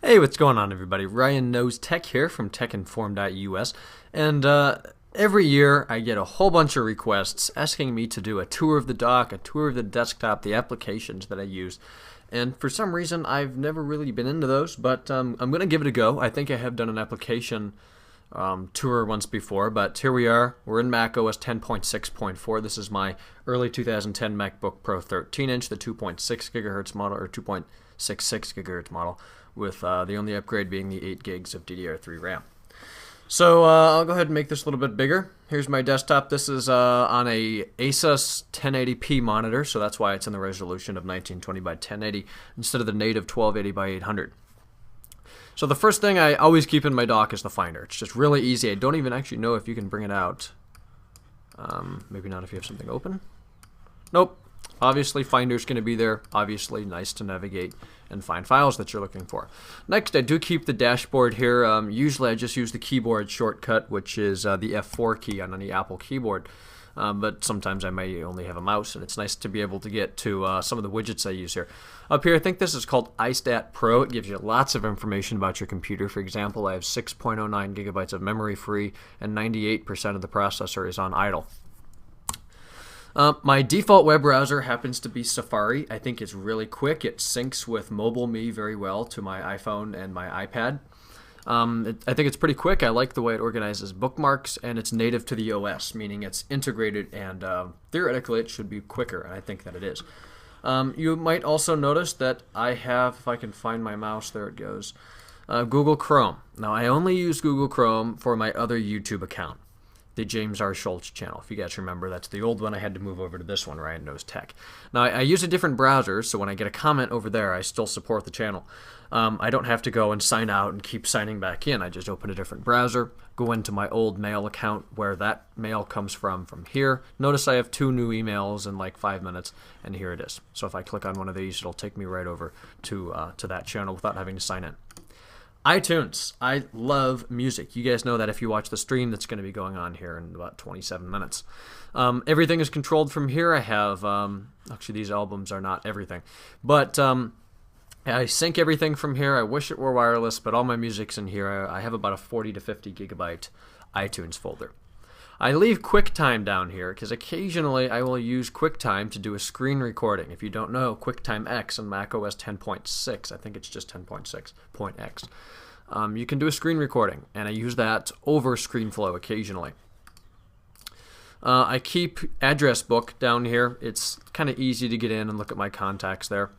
Hey, what's going on, everybody? Ryan Knows Tech here from techinform.us, and every year I get a whole bunch of requests asking me to do a tour of the dock, a tour of the desktop, the applications that I use, and for some reason I've never really been into those, but I'm going to give it a go. I think I have done an application tour once before, but here we are. We're in Mac OS 10.6.4. This is my early 2010 MacBook Pro 13-inch, the 2.6 gigahertz model, or 2.66 gigahertz model, with the only upgrade being the 8 gigs of DDR3 RAM. So I'll go ahead and make this a little bit bigger. Here's my desktop. This is on a Asus 1080p monitor, so that's why it's in the resolution of 1920 by 1080 instead of the native 1280 by 800. So the first thing I always keep in my dock is the Finder. It's just really easy. I don't even actually know if you can bring it out. Maybe not if you have something open. Nope. Obviously, Finder's going to be there. Obviously, nice to navigate and find files that you're looking for. Next, I do keep the dashboard here. Usually, I just use the keyboard shortcut, which is the F4 key on any Apple keyboard. But sometimes I may only have a mouse, and it's nice to be able to get to some of the widgets I use here. Up here, I think this is called iStat Pro. It gives you lots of information about your computer. For example, I have 6.09 gigabytes of memory free, and 98% of the processor is on idle. My default web browser happens to be Safari. I think it's really quick. It syncs with MobileMe very well to my iPhone and my iPad. I think it's pretty quick. I like the way it organizes bookmarks, and it's native to the OS, meaning it's integrated, and theoretically it should be quicker, and I think that it is. You might also notice that I have, if I can find my mouse, there it goes, Google Chrome. Now, I only use Google Chrome for my other YouTube account, the James R. Schultz channel. If you guys remember, that's the old one. I had to move over to this one, Ryan Knows Tech. Now, I use a different browser, so when I get a comment over there, I still support the channel. I don't have to go and sign out and keep signing back in. I just open a different browser, go into my old mail account where that mail comes from here. Notice I have 2 new emails in like 5 minutes, and here it is. So if I click on one of these, it'll take me right over to that channel without having to sign in. iTunes. I love music. You guys know that if you watch the stream that's going to be going on here in about 27 minutes. Everything is controlled from here. I have, actually these albums are not everything, but I sync everything from here. I wish it were wireless, but all my music's in here. I have about a 40 to 50 gigabyte iTunes folder. I leave QuickTime down here because occasionally I will use QuickTime to do a screen recording. If you don't know, QuickTime X on Mac OS 10.6, I think it's just 10.6.x, you can do a screen recording, and I use that over ScreenFlow occasionally. I keep Address Book down here. It's kind of easy to get in and look at my contacts there.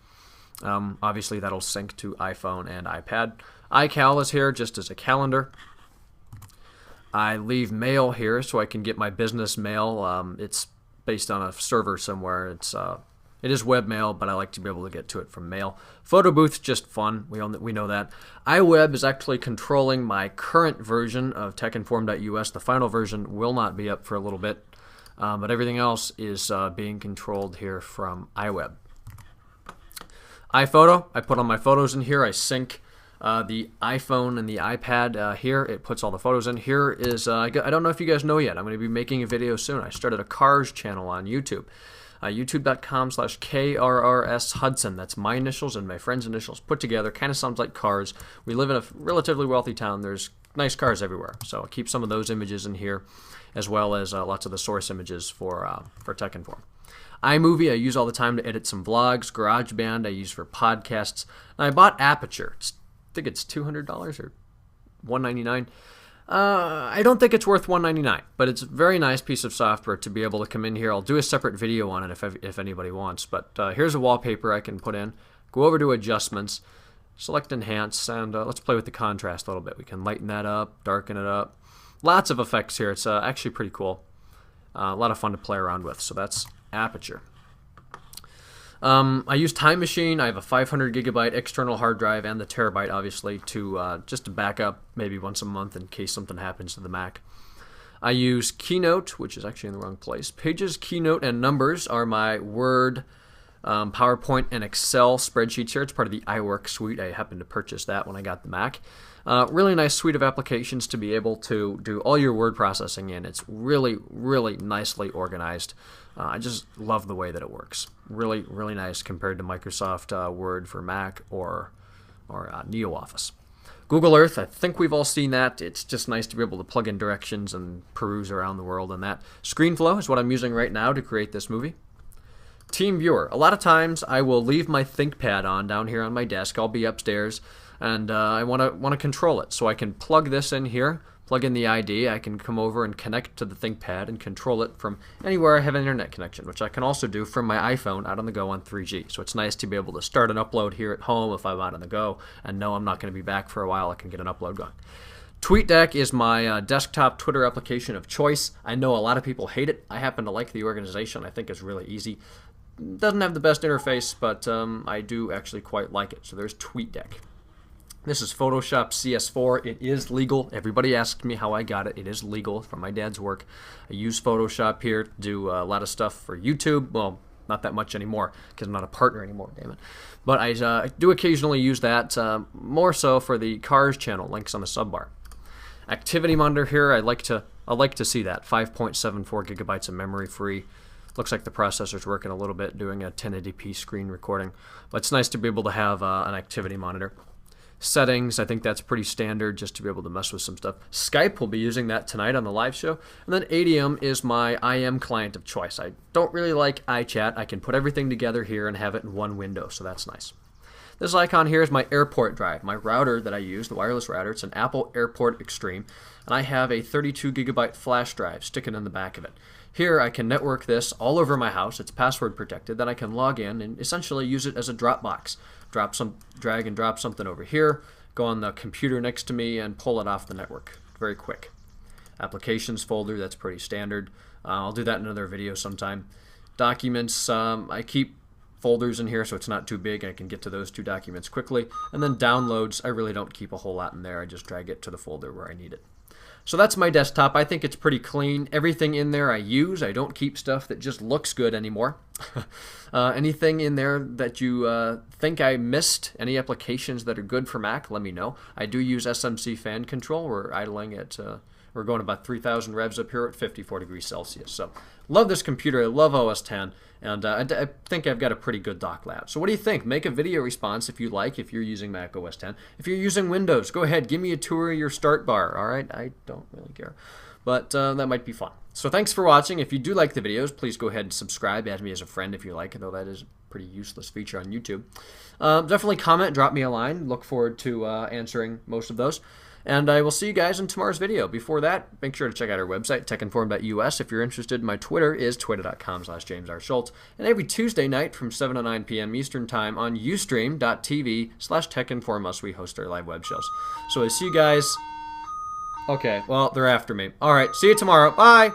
Obviously, that'll sync to iPhone and iPad. iCal is here just as a calendar. I leave mail here so I can get my business mail. It's based on a server somewhere. It is webmail, but I like to be able to get to it from mail. Photo booth's just fun. We know that. iWeb is actually controlling my current version of techinform.us. The final version will not be up for a little bit, but everything else is being controlled here from iWeb. iPhoto, I put all my photos in here. I sync the iPhone and the iPad here. It puts all the photos in. Here is, I don't know if you guys know yet, I'm going to be making a video soon. I started a Cars channel on YouTube. YouTube.com/KRRS Hudson. That's my initials and my friend's initials put together. Kind of sounds like cars. We live in a relatively wealthy town. There's nice cars everywhere. So I'll keep some of those images in here, as well as lots of the source images for TechInform. iMovie I use all the time to edit some vlogs. GarageBand I use for podcasts. And I bought Aperture. I think it's $200 or $199. I don't think it's worth $199, but it's a very nice piece of software to be able to come in here. I'll do a separate video on it if anybody wants, but here's a wallpaper I can put in. Go over to Adjustments, select Enhance, and let's play with the contrast a little bit. We can lighten that up, darken it up. Lots of effects here. It's actually pretty cool. A lot of fun to play around with, so that's Aperture. I use Time Machine. I have a 500 gigabyte external hard drive and the terabyte, obviously, to just to back up maybe once a month in case something happens to the Mac. I use Keynote, which is actually in the wrong place. Pages, Keynote, and Numbers are my Word, PowerPoint, and Excel spreadsheets here. It's part of the iWork suite. I happened to purchase that when I got the Mac. Really nice suite of applications to be able to do all your word processing in. It's really, really nicely organized. I just love the way that it works. Really, really nice compared to Microsoft Word for Mac or or NeoOffice. Google Earth, I think we've all seen that. It's just nice to be able to plug in directions and peruse around the world and that. ScreenFlow is what I'm using right now to create this movie. TeamViewer. A lot of times I will leave my ThinkPad on down here on my desk. I'll be upstairs and I want to control it. So I can plug this in here, plug in the ID. I can come over and connect to the ThinkPad and control it from anywhere I have an internet connection, which I can also do from my iPhone out on the go on 3G. So it's nice to be able to start an upload here at home if I'm out on the go and know I'm not going to be back for a while. I can get an upload going. Tweetdeck is my desktop Twitter application of choice. I know a lot of people hate it. I happen to like the organization. I think it's really easy. Doesn't have the best interface, but I do actually quite like it. So there's TweetDeck. This is Photoshop CS4. It is legal. Everybody asked me how I got it. It is legal from my dad's work. I use Photoshop here to do a lot of stuff for YouTube. Well, not that much anymore because I'm not a partner anymore, damn it. But I do occasionally use that, more so for the Cars channel, links on the subbar. Activity monitor here, I like to see that. 5.74 gigabytes of memory free. Looks like the processor's working a little bit, doing a 1080p screen recording. But it's nice to be able to have an activity monitor. Settings, I think that's pretty standard just to be able to mess with some stuff. Skype, will be using that tonight on the live show. And then ADM is my IM client of choice. I don't really like iChat. I can put everything together here and have it in one window, so that's nice. This icon here is my Airport drive, my router that I use, the wireless router. It's an Apple Airport Extreme, and I have a 32 gigabyte flash drive sticking in the back of it. Here I can network this all over my house. It's password protected. Then I can log in and essentially use it as a Dropbox. Drag and drop something over here, go on the computer next to me and pull it off the network. Very quick. Applications folder, that's pretty standard. I'll do that in another video sometime. Documents, I keep folders in here so it's not too big. I can get to those two documents quickly. And then downloads, I really don't keep a whole lot in there. I just drag it to the folder where I need it. So that's my desktop. I think it's pretty clean. Everything in there I use. I don't keep stuff that just looks good anymore. Anything in there that you think I missed, any applications that are good for Mac, let me know. I do use SMC fan control. We're idling at, we're going about 3,000 revs up here at 54 degrees Celsius. So love this computer. I love OS X. And I think I've got a pretty good dock layout. So what do you think? Make a video response if you like, if you're using Mac OS X. If you're using Windows, go ahead. Give me a tour of your start bar, all right? I don't really care. But that might be fun. So thanks for watching. If you do like the videos, please go ahead and subscribe. Add me as a friend if you like it, though that is a pretty useless feature on YouTube. Definitely comment, drop me a line. Look forward to answering most of those. And I will see you guys in tomorrow's video. Before that, make sure to check out our website, techinform.us. If you're interested, my Twitter is twitter.com/JamesRSchultz. And every Tuesday night from 7 to 9 p.m. Eastern Time on ustream.tv/techinformus, we host our live web shows. So I see you guys. Okay, well, they're after me. All right, see you tomorrow. Bye.